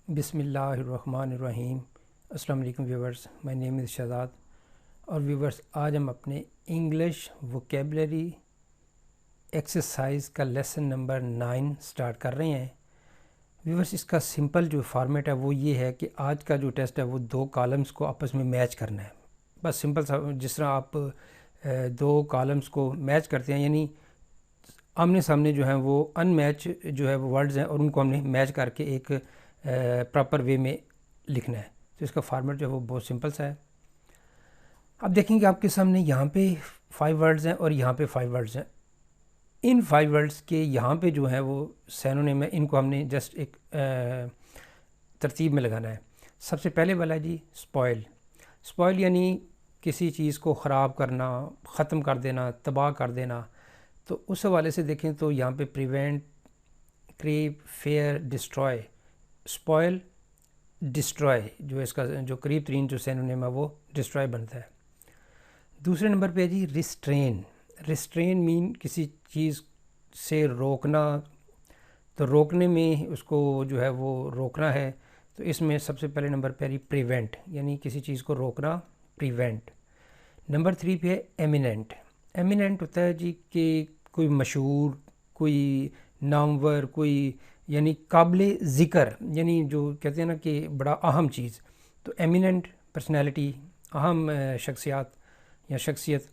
بسم اللہ الرحمن الرحیم۔ السلام علیکم ویورز، مائی نیم از شہزاد۔ اور ویورز، آج ہم اپنے انگلش ووکیبلری ایکسرسائز کا لیسن نمبر 9 سٹارٹ کر رہے ہیں۔ ویورز، اس کا سمپل جو فارمیٹ ہے وہ یہ ہے کہ آج کا جو ٹیسٹ ہے وہ 2 کالمز کو آپس میں میچ کرنا ہے۔ بس سمپل سا، جس طرح آپ 2 کالمز کو میچ کرتے ہیں، یعنی آمنے سامنے جو ہیں وہ ان میچ جو ہے وہ ورڈز ہیں، اور ان کو ہم نے میچ کر کے ایک پراپر وے میں لکھنا ہے۔ تو اس کا فارمیٹ جو ہے وہ بہت سمپل سا ہے۔ اب دیکھیں گے آپ کے سامنے یہاں پہ 5 ورڈز ہیں اور یہاں پہ 5 ورڈز ہیں۔ ان 5 ورڈز کے یہاں پہ جو ہیں وہ سینونیم ہے، ان کو ہم نے جسٹ ایک ترتیب میں لگانا ہے۔ سب سے پہلے والا ہے جی اسپوائل۔ اسپوائل یعنی کسی چیز کو خراب کرنا، ختم کر دینا، تباہ کر دینا۔ تو اس حوالے سے دیکھیں تو یہاں پہ prevent, creep, fair, destroy. Spoil, destroy, جو اس کا جو قریب ترین جو سینونیم ہے وہ ڈسٹروائے بنتا ہے۔ دوسرے نمبر پہ ہے جی ریسٹرین۔ ریسٹرین مین کسی چیز سے روکنا، تو روکنے میں اس کو جو ہے وہ روکنا ہے، تو اس میں سب سے پہلے نمبر پہ ہے پریونٹ، یعنی کسی چیز کو روکنا، پریونٹ۔ نمبر 3 پہ ہے ایمیننٹ۔ ایمیننٹ ہوتا ہے جی کہ کوئی مشہور، کوئی نامور، کوئی یعنی قابل ذکر، یعنی جو کہتے ہیں نا کہ بڑا اہم چیز۔ تو ایمیننٹ پرسنالٹی، اہم شخصیات یا شخصیت۔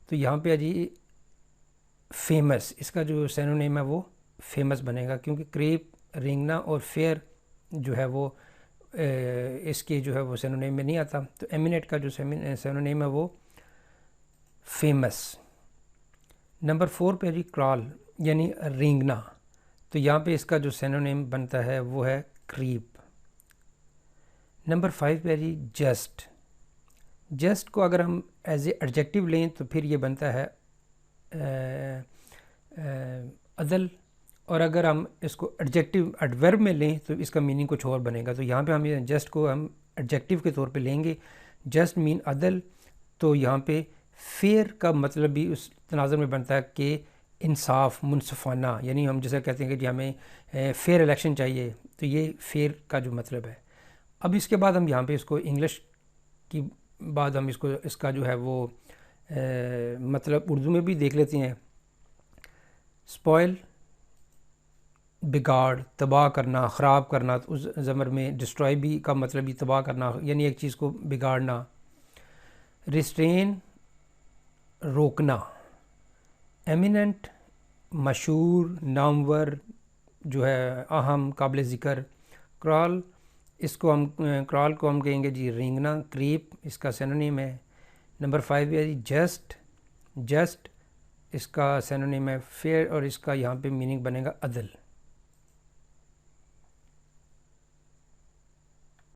تو یہاں پہ جی فیمس، اس کا جو سینونیم ہے وہ فیمس بنے گا، کیونکہ کریپ، رینگنا اور فیئر جو ہے وہ اس کے جو ہے وہ سینونیم میں نہیں آتا۔ تو ایمیننٹ کا جو سینونیم ہے وہ فیمس۔ نمبر 4 پہ جی کرال، یعنی رینگنا۔ تو یہاں پہ اس کا جو سینونیم بنتا ہے وہ ہے کریپ۔ نمبر 5 پہ جی جسٹ۔ جسٹ کو اگر ہم ایز اے ایڈجیکٹیو لیں تو پھر یہ بنتا ہے عدل، اور اگر ہم اس کو ایڈجیکٹیو ایڈورب میں لیں تو اس کا میننگ کچھ اور بنے گا۔ تو یہاں پہ ہم جسٹ کو ہم ایڈجیکٹیو کے طور پہ لیں گے، جسٹ مین عدل۔ تو یہاں پہ فیئر کا مطلب بھی اس تناظر میں بنتا ہے کہ انصاف، منصفانہ، یعنی ہم جیسے کہتے ہیں کہ جی ہمیں فیئر الیکشن چاہیے، تو یہ فیئر کا جو مطلب ہے۔ اب اس کے بعد ہم یہاں پہ اس کو انگلش کی بعد ہم اس کا جو ہے وہ مطلب اردو میں بھی دیکھ لیتے ہیں۔ اسپوائل، بگاڑ، تباہ کرنا، خراب کرنا۔ تو اس زمر میں ڈسٹروائے بھی کا مطلب بھی تباہ کرنا، یعنی ایک چیز کو بگاڑنا۔ ریسٹرین، روکنا۔ ایمیننٹ، مشہور، نامور، جو ہے اہم، قابل ذکر۔ کرال، کرال کو ہم کہیں گے جی رینگنا، کریپ اس کا سینونیم ہے۔ نمبر 5 ہے جی جسٹ۔ جسٹ اس کا سینونیم ہے فیئر، اور اس کا یہاں پہ میننگ بنے گا عدل۔